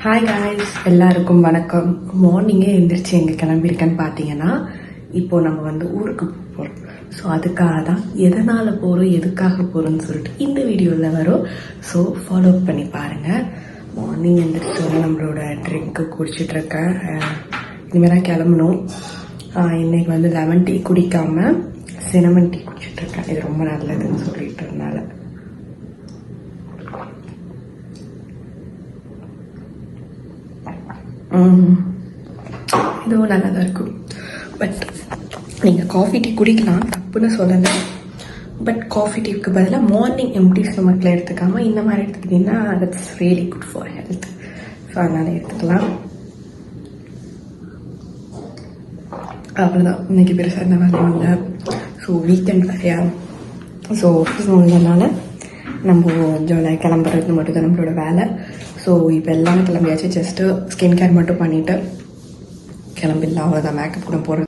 Hi guys, எல்லாருக்கும் வணக்கம். மார்னிங்கே எழுந்திரிச்சு எங்கே கிளம்பியிருக்கேன்னு பார்த்தீங்கன்னா, இப்போது நம்ம ஊருக்கு போகிறோம். ஸோ அதுக்காக தான் எதனால் போகிறோம், எதுக்காக போகிறோம்னு சொல்லிட்டு இந்த வீடியோவில் வரும். ஸோ ஃபாலோ பண்ணி பாருங்கள். மார்னிங் எழுந்திரிச்சு நம்மளோட ட்ரிங்க்கு குடிச்சிட்ருக்கேன். இனிமேல் தான் கிளம்பணும். இன்னைக்கு லெமன் டீ குடிக்காமல் சினமன் டீ குடிச்சிட்ருக்கேன். இது ரொம்ப நல்லதுன்னு சொல்லிட்டு இருந்தால இதுவும் நல்லா தான் இருக்கும். பட் நீங்கள் காஃபி டீ குடிக்கலாம், தப்புன்னு சொல்லலை. பட் காஃபி டீக்கு பதிலாக மார்னிங் எம்டி ஸ்டொமக்கில் எடுத்துக்காமல் இந்த மாதிரி எடுத்துக்கிட்டிங்கன்னா that's really good for health. So அதனால் எடுத்துக்கலாம். அவ்வளோதான், இன்னைக்கு பெருசாக என்ன வேலை இல்லை. ஸோ வீக்கெண்ட் வேறையா, ஸோ அதனால நம்ம ஜாலியாக கிளம்புறது மட்டும் தான் நம்மளோட வேலை. ஸோ இப்போ எல்லாம் கிளம்பியாச்சு. ஜஸ்ட்டு ஸ்கின் கேர் மட்டும் பண்ணிவிட்டு கிளம்பிடலாம். அவ்வளோதான், மேக்கப் கூட போடுறது.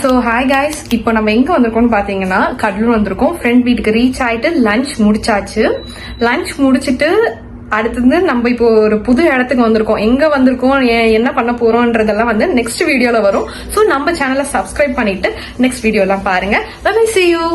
ஸோ ஹாய் காய்ஸ், இப்போ நம்ம எங்கே வந்திருக்கோம்னு பார்த்தீங்கன்னா கடலூர் வந்திருக்கோம். ஃப்ரெண்ட் வீட்டுக்கு ரீச் ஆகிட்டு லஞ்ச் முடிச்சாச்சு. லஞ்ச் முடிச்சுட்டு அடுத்தது நம்ம இப்போ ஒரு புது இடத்துக்கு வந்திருக்கோம். எங்கே வந்திருக்கோம், என்ன பண்ண போகிறோன்றதெல்லாம் நெக்ஸ்ட் வீடியோவில் வரும். ஸோ நம்ம சேனலை சப்ஸ்கிரைப் பண்ணிட்டு நெக்ஸ்ட் வீடியோலாம் பாருங்க. Bye bye, see you.